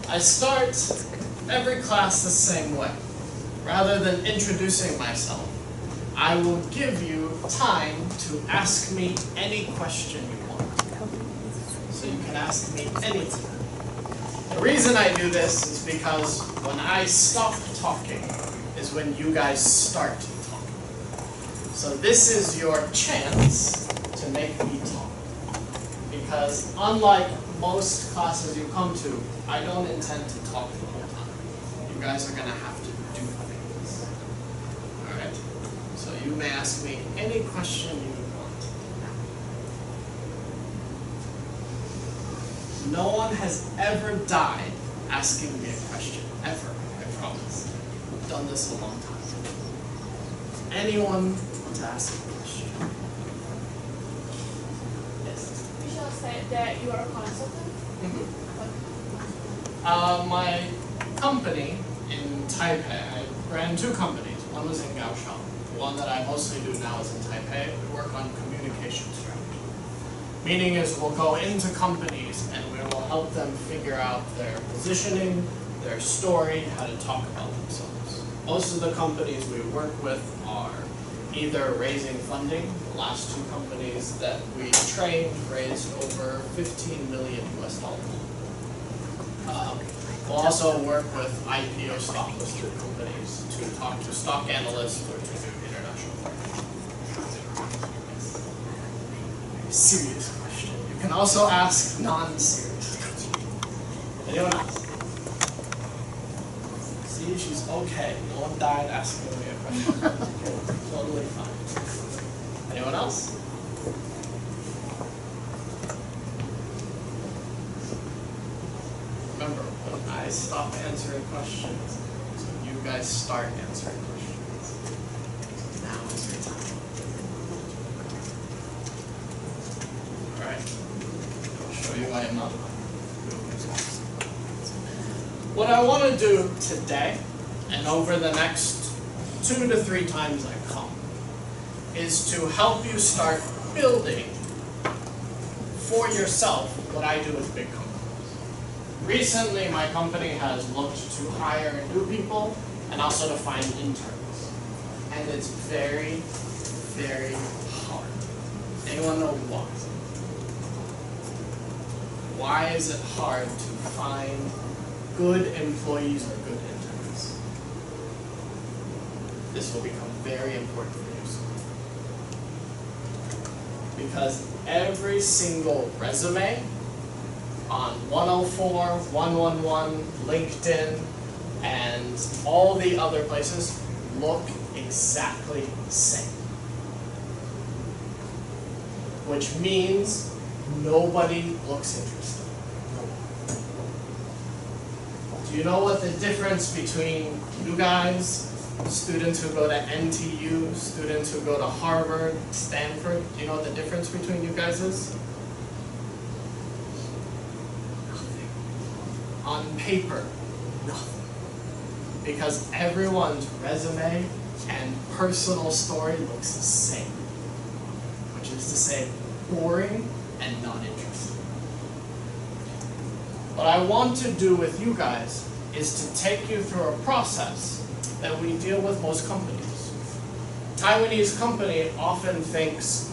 I start every class the same way. Rather than introducing myself, I will give you time to ask me any question you want. So you can ask me anything. The reason I do this is because when I stop talking is when you guys start talking. So this is your chance to make me talk. Because unlike most classes you come to, I don't intend to talk the whole time. You guys are going to have to do things. Alright? So you may ask me any question you want. No one has ever died asking me a question. Ever, I promise. I've done this a long time. Anyone want to ask a question? Yes? You shall say that you are a consultant? My company in Taipei, I ran two companies. One was in Kaohsiung. The one that I mostly do now is in Taipei. We work on communication strategy. Meaning is we'll go into companies and we will help them figure out their positioning, their story, how to talk about themselves. Most of the companies we work with are either raising funding. The last two companies that we trained raised over 15 million US dollars. We'll also work with IPO stock listed companies to talk to stock analysts or to do international marketing. Serious question. You can also ask non-serious questions. Anyone else? See, she's okay. No one died asking me a question. Totally fine. Anyone else? Remember, when I stop answering questions, so you guys start answering questions. Now is your time. Alright. I'll show you I am not. What I want to do today, and over the next 2 to 3 times I come, is to help you start building for yourself what I do with big companies. Recently, my company has looked to hire new people and also to find interns. And it's very, very hard. Anyone know why? Why is it hard to find good employees or good interns? This will become very important for you soon. Because every single resume on 104, 111, LinkedIn, and all the other places look exactly the same. Which means nobody looks interested. Do you know what the difference between you guys, students who go to NTU, students who go to Harvard, Stanford, do you know what the difference between you guys is? Nothing. On paper, nothing. Because everyone's resume and personal story looks the same. Which is to say, boring and not interesting. What I want to do with you guys is to take you through a process that we deal with most companies. Taiwanese company often thinks,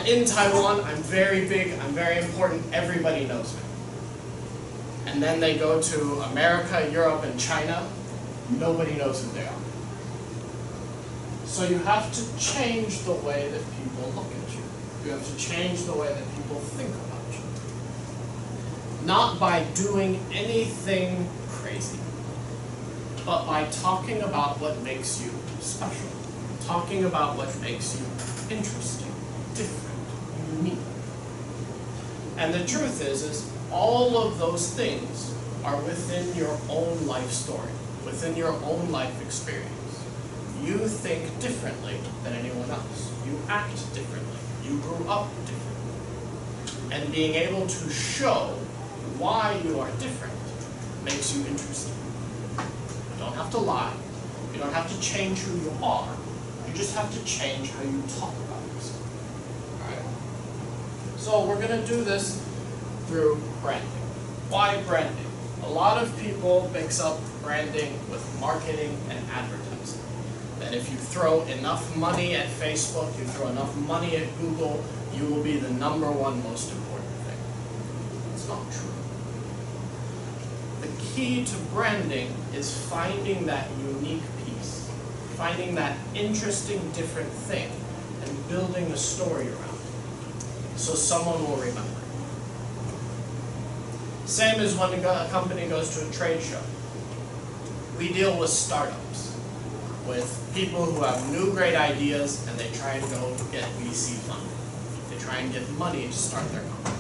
in Taiwan, I'm very big, I'm very important, everybody knows me. And then they go to America, Europe, and China, nobody knows who they are. So you have to change the way that people look at you. You have to change the way that people think about you. Not by doing anything crazy, but by talking about what makes you special. Talking about what makes you interesting, different, unique. And the truth is all of those things are within your own life story, within your own life experience. You think differently than anyone else. You act differently. You grew up differently. And being able to show why you are different makes you interesting. You don't have to lie. You don't have to change who you are. You just have to change how you talk about yourself. Alright? So we're going to do this through branding. Why branding? A lot of people mix up branding with marketing and advertising. That if you throw enough money at Facebook, you throw enough money at Google, you will be the #1 most important thing. It's not true. The key to branding is finding that unique piece, finding that interesting different thing, and building a story around it, so someone will remember. Same as when a company goes to a trade show. We deal with startups, with people who have new great ideas and they try and go get VC funding. They try and get money to start their company.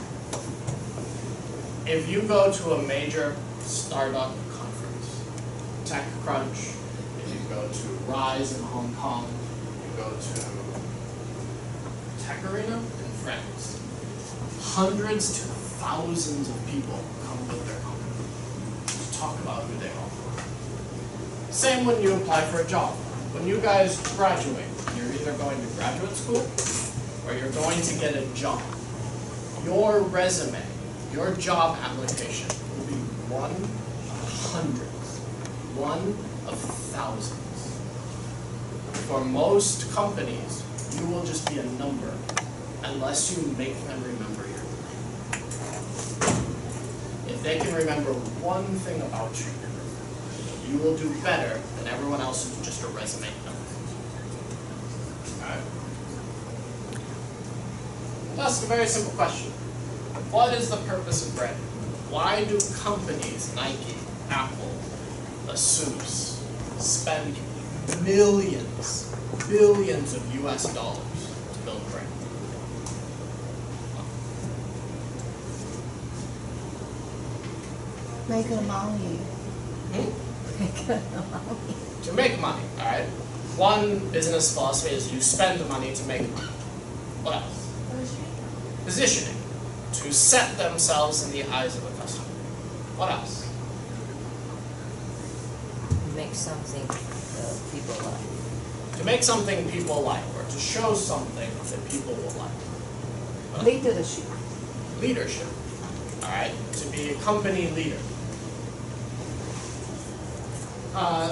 If you go to a major startup conference, TechCrunch, if you go to Rise in Hong Kong, you go to Tech Arena in France, hundreds to thousands of people come with their company to talk about who they are. Same when you apply for a job. When you guys graduate, you're either going to graduate school or you're going to get a job. Your resume, your job application will be one of hundreds, one of thousands. For most companies, you will just be a number unless you make them remember your name. If they can remember one thing about you, you will do better than everyone else who's just a resume number. Alright? That's a very simple question. What is the purpose of branding? Why do companies, Nike, Apple, ASUS, spend millions, billions of US dollars to build brand? Make money. To make money, alright? One business philosophy is you spend the money to make money. What else? Positioning. To set themselves in the eyes of a customer. What else? Make something people like. To make something people like, or to show something that people will like. Leadership. Leadership. Alright? To be a company leader.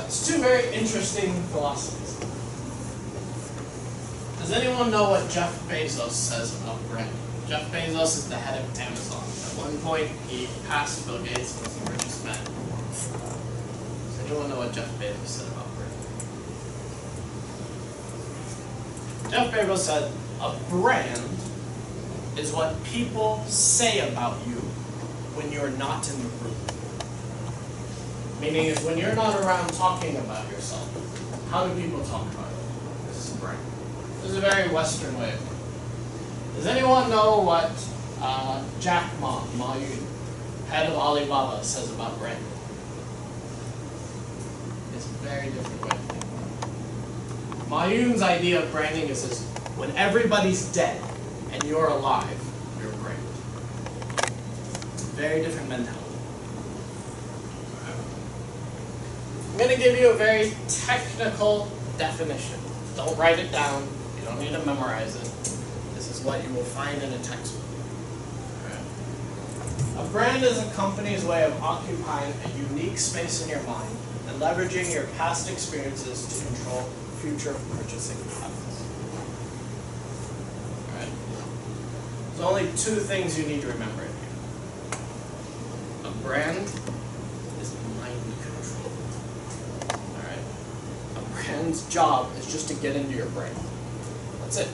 It's two very interesting philosophies. Does anyone know what Jeff Bezos says about branding? Jeff Bezos is the head of Amazon. At one point, he passed Bill Gates and was the richest man. Does anyone know what Jeff Bezos said about branding? Jeff Bezos said, a brand is what people say about you when you're not in the room. Meaning is when you're not around talking about yourself, how do people talk about it? This is a brand. This is a very Western way of thinking. Does anyone know what Jack Ma Yun, head of Alibaba, says about branding? It's a very different way of thinking. Ma Yun's idea of branding is this: when everybody's dead and you're alive, you're brand. Very different mentality. I'm going to give you a very technical definition. Don't write it down. You don't need to memorize it. This is what you will find in a textbook. Right. A brand is a company's way of occupying a unique space in your mind and leveraging your past experiences to control future purchasing habits. Right. There's only two things you need to remember in here. A brand is mind control. Brand's job is just to get into your brain. That's it.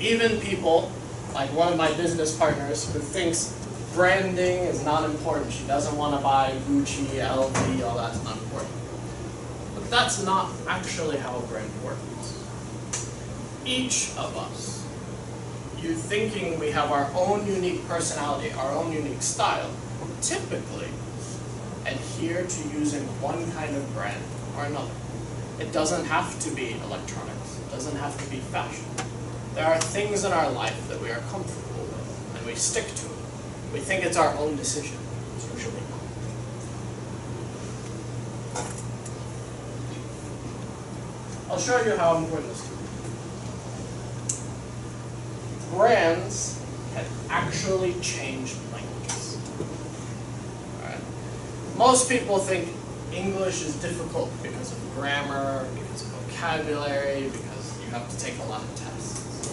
Even people, like one of my business partners who thinks branding is not important, she doesn't want to buy Gucci, LV, all that's not important. But that's not actually how a brand works. Each of us, you thinking we have our own unique personality, our own unique style, typically adhere to using one kind of brand or another. It doesn't have to be electronics. It doesn't have to be fashion. There are things in our life that we are comfortable with, and we stick to it. We think it's our own decision. It's usually not. I'll show you how important this is. Brands can actually change languages. Most people think English is difficult because of grammar, because of vocabulary, because you have to take a lot of tests.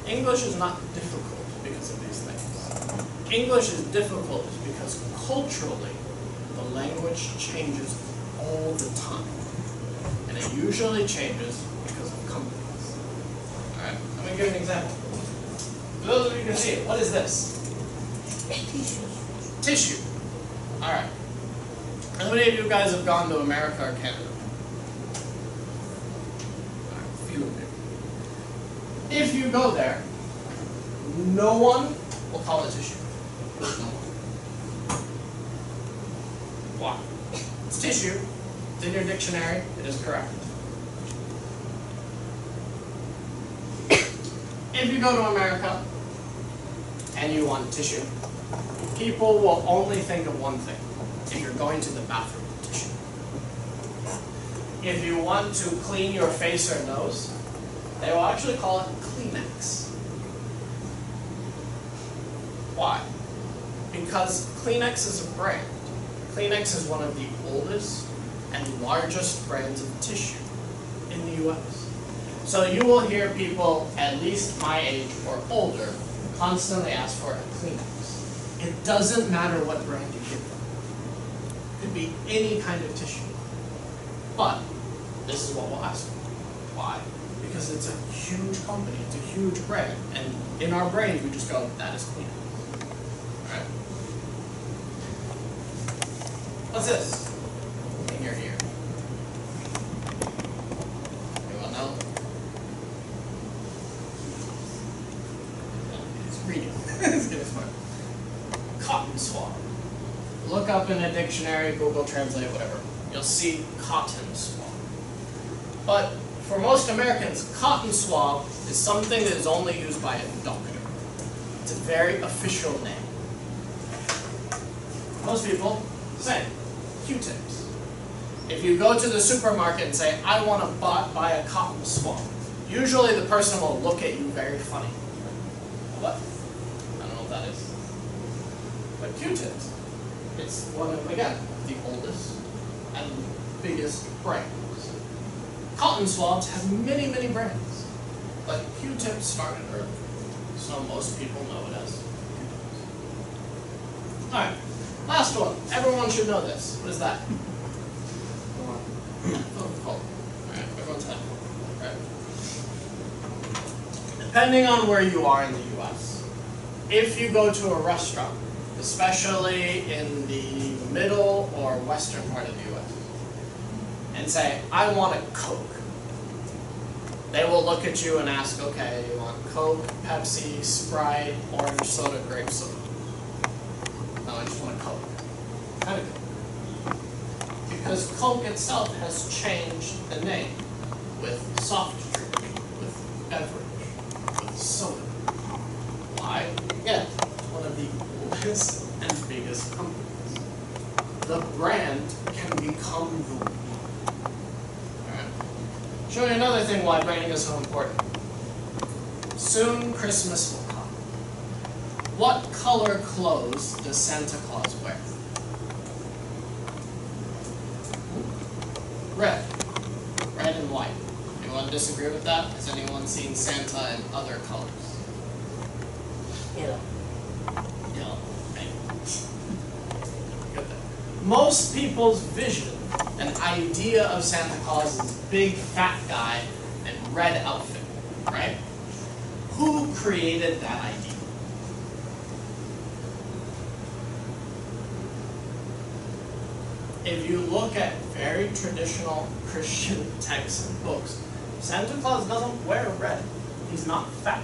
English is not difficult because of these things. English is difficult because culturally, the language changes all the time. And it usually changes because of companies. Alright, let me give you an example. For those of you who can see it, what is this? Tissue. Tissue. Alright. How many of you guys have gone to America or Canada? Alright, a few of you. If you go there, no one will call it tissue. No one. Why? It's tissue. It's in your dictionary. It is correct. If you go to America and you want tissue, people will only think of one thing. If you're going to the bathroom, tissue. If you want to clean your face or nose, they will actually call it Kleenex. Why? Because Kleenex is a brand. Kleenex is one of the oldest and largest brands of tissue in the US. So you will hear people, at least my age or older, constantly ask for a Kleenex. It doesn't matter what brand you give them. It could be any kind of tissue. But this is what we'll ask for. Why? Because it's a huge company, it's a huge brand, and in our brains we just go, that is Kleenex. Alright? What's this in your ear? Anyone know? It's reading. It's getting smart. Cotton swab. Look up in a dictionary, Google Translate, whatever. You'll see cotton swab. But for most Americans, cotton swab is something that is only used by a doctor. It's a very official name. Most people, same. Q-tips. If you go to the supermarket and say, I want to buy a cotton swab, usually the person will look at you very funny. What? I don't know what that is. But Q-tips, it's one of, again, the oldest and biggest brands. Cotton swabs have many, many brands, but Q-tips started early, so most people know it as Q-tips. Alright, last one. Everyone should know this. What is that? Coca-Cola. Alright, everyone's had it. Alright. Depending on where you are in the US, if you go to a restaurant, especially in the middle or western part of the US, and say, I want a Coke, they will look at you and ask, okay, you want Coke, Pepsi, Sprite, orange soda, grape soda? No, I just want a Coke. What kind of Coke? Because Coke itself has changed the name with soft drink, with beverage, with soda. Why? Again, it's one of the oldest and biggest companies. The brand can become the one. Show you another thing why branding is so important. Soon Christmas will come. What color clothes does Santa Claus wear? Red. Red and white. Anyone disagree with that? Has anyone seen Santa in other colors? Yellow. Yellow. Right. Good there. Most people's vision, an idea of Santa Claus is big fat guy and red outfit, right? Who created that idea? If you look at very traditional Christian texts and books, Santa Claus doesn't wear red. He's not fat.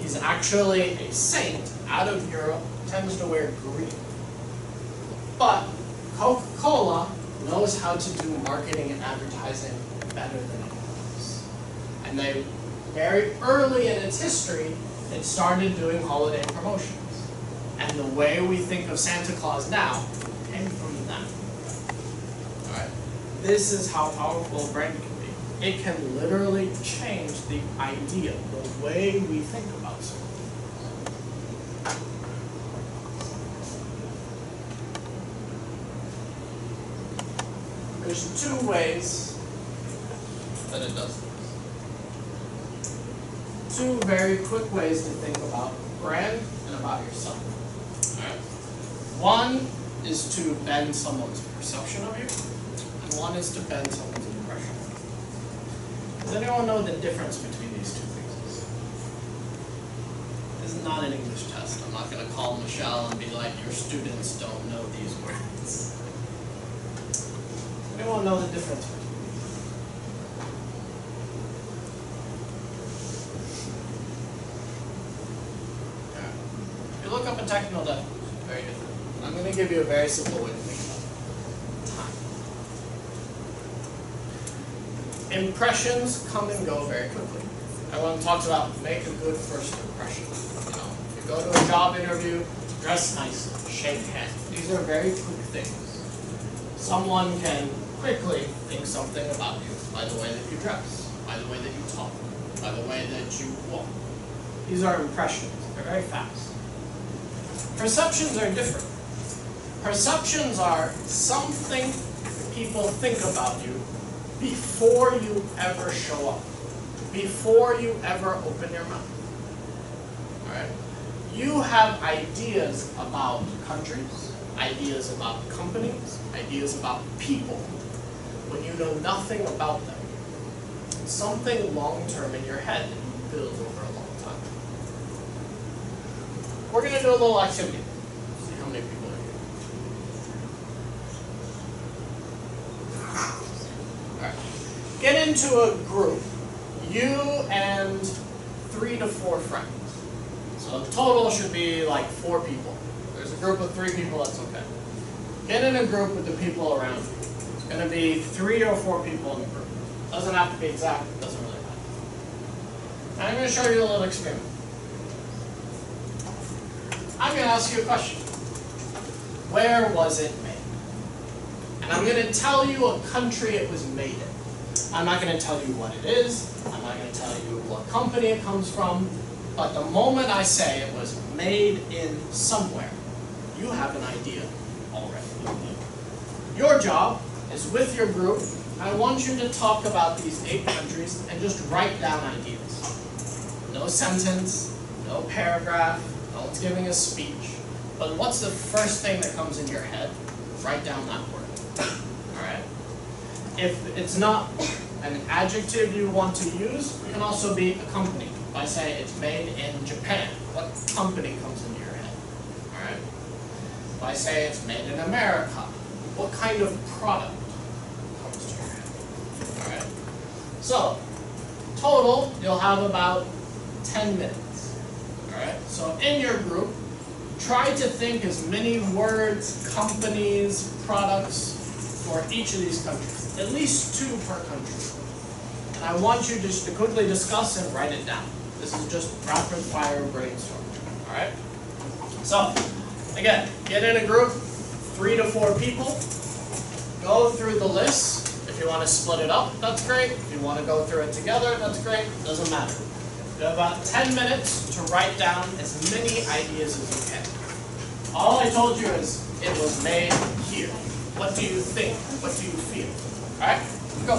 He's actually a saint out of Europe, tends to wear green. But Coca-Cola knows how to do marketing and advertising better than anyone else. And they, very early in its history, it started doing holiday promotions. And the way we think of Santa Claus now came from them. Alright? This is how powerful a brand can be. It can literally change the idea, the way we think about something. there's two ways that it does this. Two very quick ways to think about brand and about yourself. Alright? One is to bend someone's perception of you, and one is to bend someone's impression. Does anyone know the difference between these two things? This is not an English test. I'm not going to call Michelle and be like, your students don't know these words. Does anyone know the difference between these? If you look up a technical definition, it's very different. I'm going to give you a very simple way to think about it. Time. Impressions come and go very quickly. Everyone talks about make a good first impression. You know, if you go to a job interview, dress nicely, shake hands. These are very quick things. Someone can quickly think something about you by the way that you dress, by the way that you talk, by the way that you walk. These are impressions. They're very fast. Perceptions are different. Perceptions are something people think about you before you ever show up, before you ever open your mouth. Alright? You have ideas about countries, ideas about companies, ideas about people, when you know nothing about them. Something long-term in your head that you build over a long time. We're going to do a little activity. See how many people are here. Alright. Get into a group. You and 3 to 4 friends. So the total should be like 4 people. If there's a group of 3 people, that's okay. Get in a group with the people around you. It's going to be 3 or 4 people in the group. Doesn't have to be exact, it doesn't really matter. Now I'm going to show you a little experiment. I'm going to ask you a question. Where was it made? And I'm going to tell you a country it was made in. I'm not going to tell you what it is. I'm not going to tell you what company it comes from. But the moment I say it was made in somewhere, you have an idea already. Your job is with your group. I want you to talk about these 8 countries and just write down ideas. No sentence, no paragraph, no one's giving a speech. But what's the first thing that comes in your head? Write down that word. Alright? If it's not an adjective you want to use, it can also be a company. If I say it's made in Japan, what company comes into your head? Alright? If I say it's made in America, what kind of product comes to your head? Alright? So, total, you'll have about 10 minutes. Alright? So in your group, try to think as many words, companies, products for each of these countries. At least 2 per country. And I want you just to quickly discuss and write it down. This is just rapid fire brainstorming. Alright? So, again, get in a group, 3 to 4 people. Go through the list. If you want to split it up, that's great. If you want to go through it together, that's great. Doesn't matter. You have about 10 minutes to write down as many ideas as you can. All I told you is it was made here. What do you think? What do you feel? Alright? Go.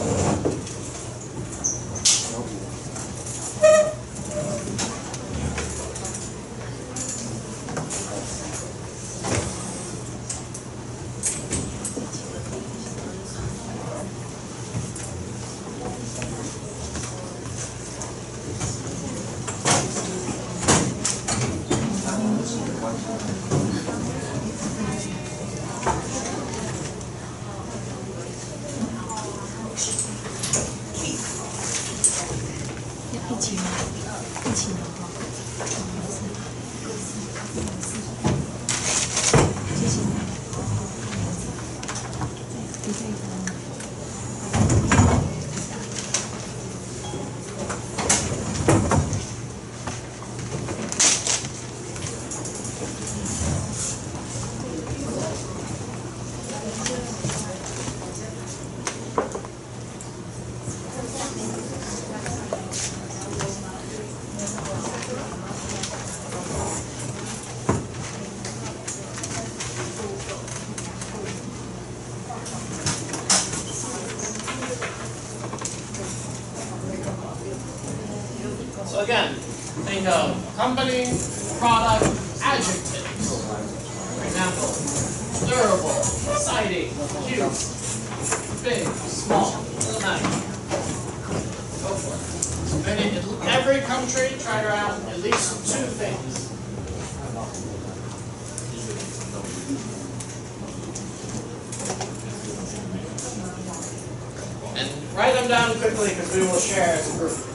again, think of company, product, adjectives. For example, durable, exciting, cute, big, small, doesn't matter. Go for it. In every country, try to add at least 2 things. And write them down quickly because we will share as a group.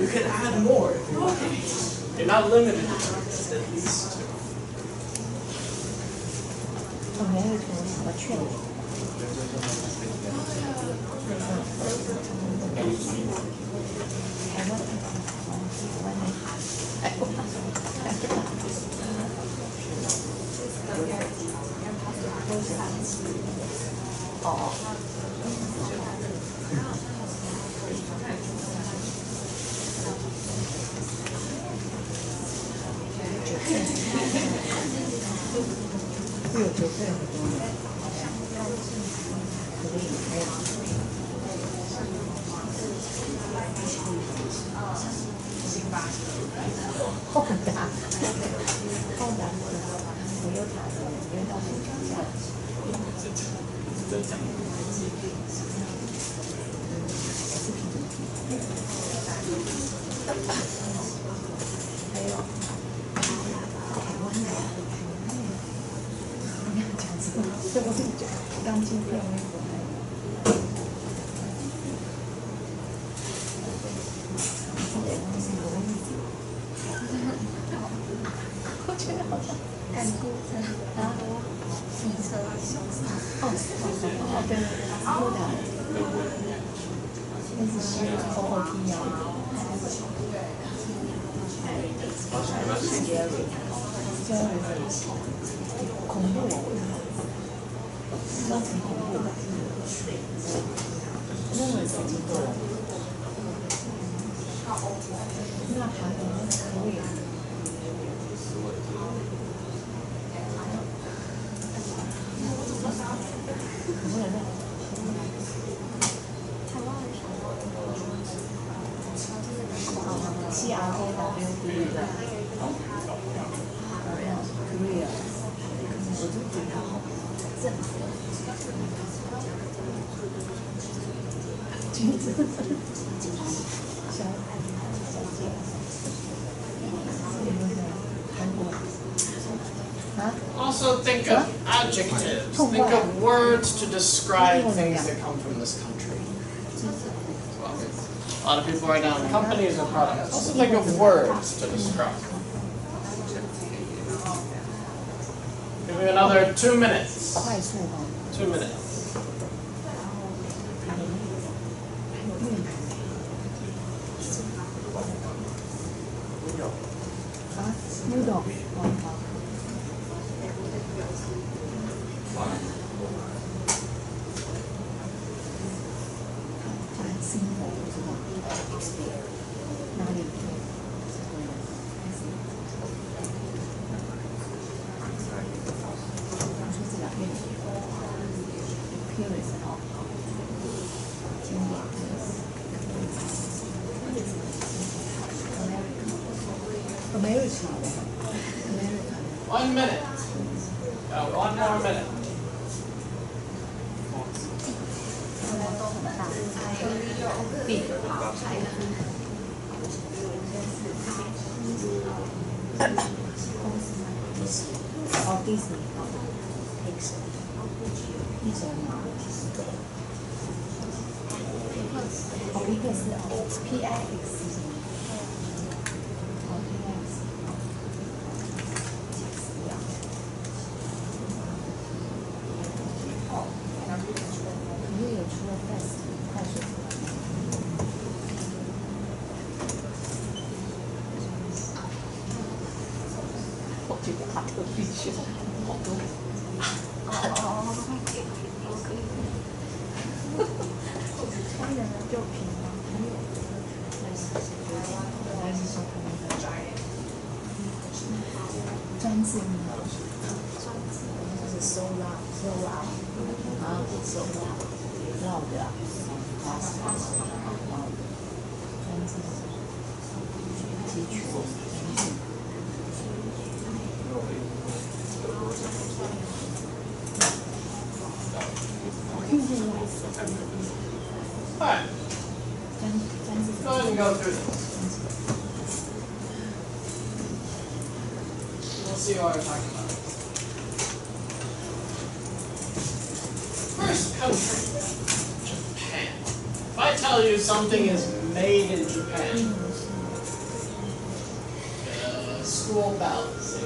You can add more if you want. You're not limited to just at least 2.那认为是几个人？那韩国可以。CRAW 的 Korea， 我就觉得好政府。橘子，小姐，韩国。Also think of adjectives. Think of words to describe things that come from this country. Well, a lot of people write down companies or products. Also think of words to describe. Give me another 2 minutes. 快速哈。 2 minutes. 啊 ，noodle， 好。新的不知道 ，expert 哪里？说这两边 ，appearance 哦，经典 American 1 minute. One more minute. big 哦，Disney 哦 ，Pixar， 一种嘛，哦，Pixar 是哦 ，PIX 是什么？哦，PIX，哦，因为有出了 Fast 快速。 我觉得他特别学好多。超人的作品吗？还有，还是说他们的专辑吗？就是 so loud 啊 ，so loud 的啊，专辑截取。 Alright. Go ahead and go through this. We'll see what we're talking about. First country, Japan. If I tell you something is made in Japan, school bells.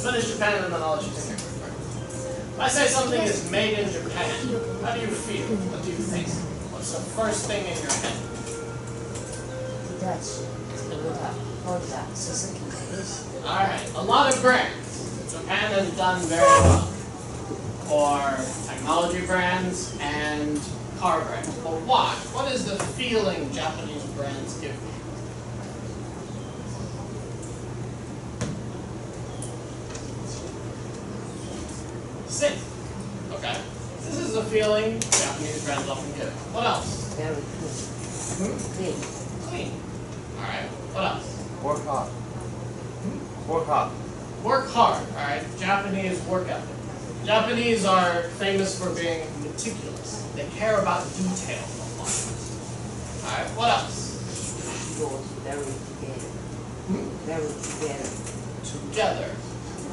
Finish Japan and then I'll let you take your quick break. If I say something is made in Japan, how do you feel? What do you think? What's the first thing in your head? Dutch, Honda, Suzuki. Alright, a lot of brands. Japan has done very well for technology brands and car brands. But why? What is the feeling Japanese brands give you? Sin. Okay. This is a feeling Japanese brands often give. What else? Very clean. Clean. Clean. Alright. What else? Work hard. Work hard. Work hard. Alright. Japanese work ethic. Japanese are famous for being meticulous. They care about detail a lot. Alright. What else? Yours very together. Very together. Together.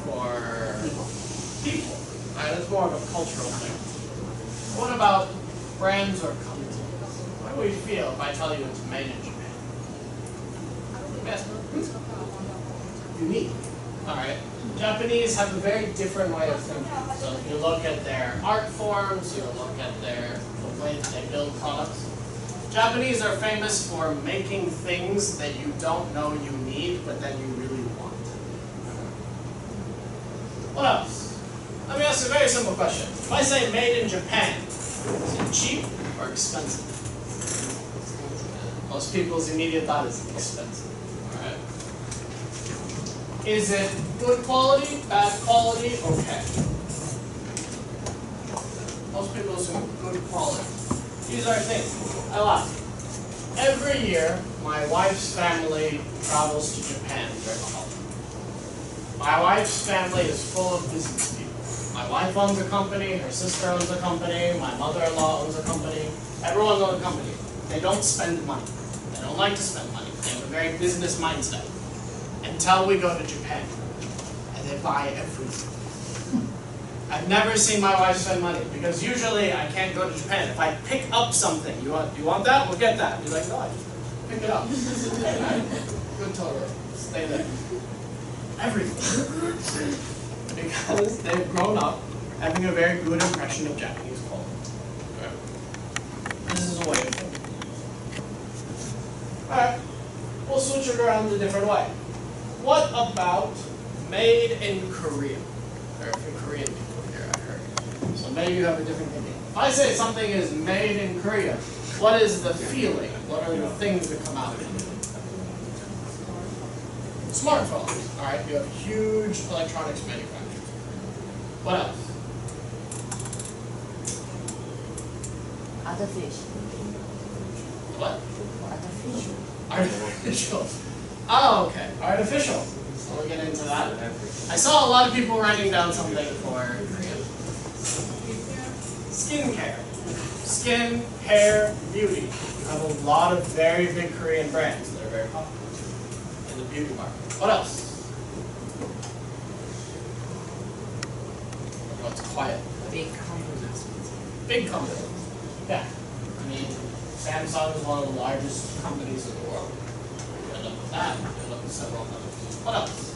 For people. Alright, that's more of a cultural thing. What about brands or companies? What do we feel if I tell you it's made in Japan? Yes. Unique. Alright. Japanese have a very different way of thinking. So if you look at their art forms, you look at the way that they build products. Japanese are famous for making things that you don't know you need, but then you really want. What else? Let me ask a very simple question. If I say made in Japan, is it cheap or expensive? Most people's immediate thought is expensive. Alright. Is it good quality, bad quality, okay? Most people assume good quality. These are things. I laugh. Every year, my wife's family travels to Japan during the holiday. My wife's family is full of business people. My wife owns a company, her sister owns a company, my mother-in-law owns a company. Everyone owns a company. They don't spend money. They don't like to spend money. They have a very business mindset. Until we go to Japan. And they buy everything. I've never seen my wife spend money because usually I can't go to Japan. If I pick up something, you want that? We'll get that. You're like, no, I just pick it up. Good Totoro. Stay there. Everything. Because they've grown up having a very good impression of Japanese quality. Okay. This is a way of thinking. Alright. We'll switch it around a different way. What about made in Korea? There are a few Korean people here, I heard. So maybe you have a different thinking. If I say something is made in Korea, what is the feeling? What are the things that come out of it? Smartphones. Alright, you have huge electronics manufacturers. What else? Artificial. What? Artificial. Artificial. Oh, okay. Artificial. So we'll get into that. I saw a lot of people writing down something for Korea. Skincare. Skin, hair, beauty. You have a lot of very big Korean brands that are very popular in the beauty market. What else? Oh, it's quiet. Big companies. Big companies. Yeah. I mean, Samsung is one of the largest companies in the world. You end up with that. You end up with several others. What else?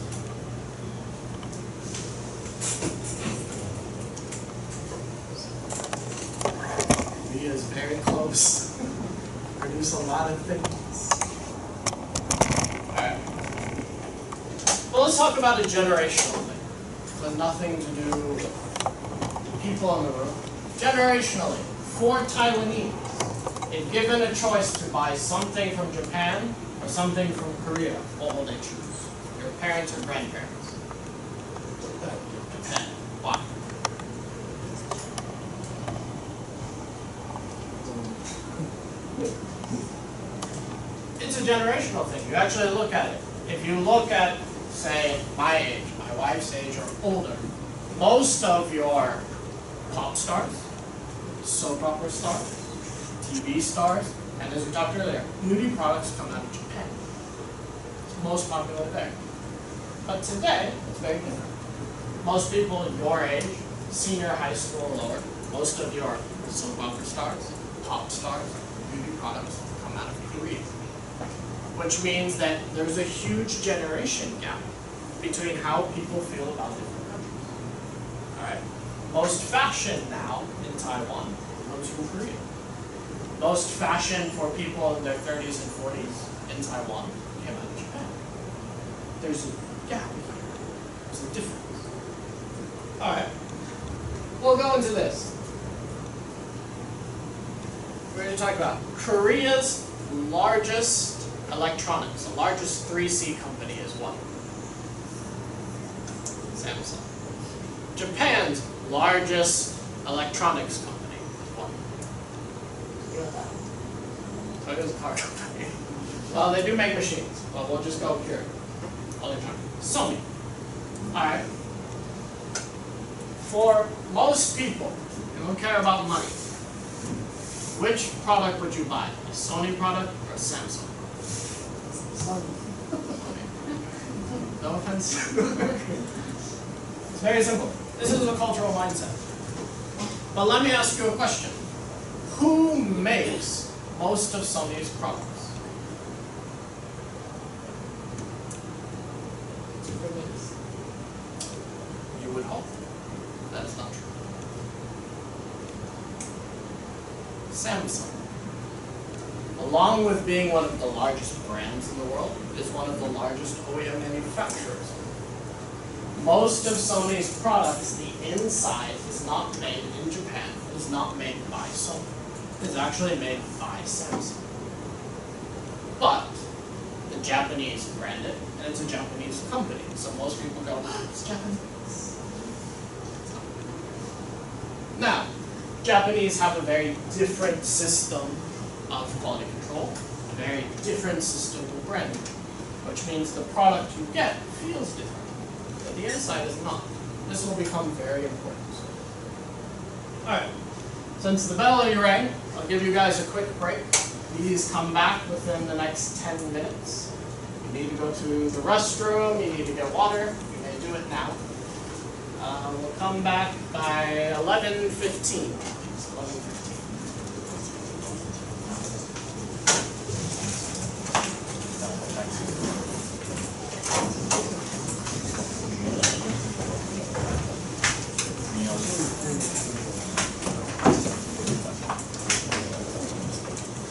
Korea is very close. Produce a lot of things. Alright. Well, let's talk about a generational thing. But nothing to do with people in the room. Generationally, for Taiwanese, if given a choice to buy something from Japan or something from Korea, what will they choose? Your parents or grandparents? Japan. Why? It's a generational thing. You actually look at it. If you look at, say, my age, my wife's age, or older, most of your pop stars, soap opera stars, TV stars, and as we talked earlier, beauty products come out of Japan. It's most popular there. But today, it's very different. Most people your age, senior high school or lower, most of your soap opera stars, pop stars, beauty products come out of Korea. Which means that there's a huge generation gap between how people feel about different countries. Alright? Most fashion now in Taiwan comes from Korea. Most fashion for people in their 30s and 40s in Taiwan came out of Japan. There's a gap here. There's a difference. Alright. We'll go into this. We're going to talk about Korea's largest electronics. The largest 3C company is what? Samsung. Japan's largest electronics company is what? Toyota's car company. Well, they do make machines, but we'll just go here. Electronics. Sony. Alright. For most people who don't care about money, which product would you buy? A Sony product or a Samsung? Sony. No offense. It's very simple. This is a cultural mindset. But let me ask you a question. Who makes most of Sony's products? Japanese. You would hope. That's not true. Samsung, along with being one of the largest brands in the world, is one of the largest OEM manufacturers. Most of Sony's products, the inside is not made in Japan. It is not made by Sony. is actually made by Samsung. But the Japanese brand it, and it's a Japanese company. So most people go, oh, it's Japanese. Now, Japanese have a very different system of quality control, a very different system of branding, which means the product you get feels different, but the inside is not. This will become very important. Alright, since the bell already rang, I'll give you guys a quick break. Please come back within the next 10 minutes. You need to go to the restroom, you need to get water, you may do it now. We'll come back by 11:15. 11:15.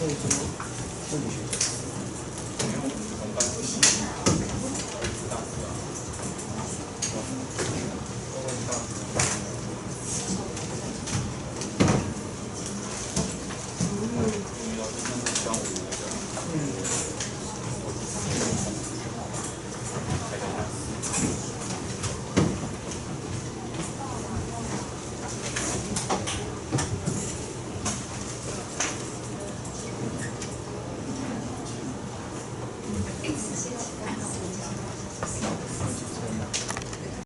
这里是这里是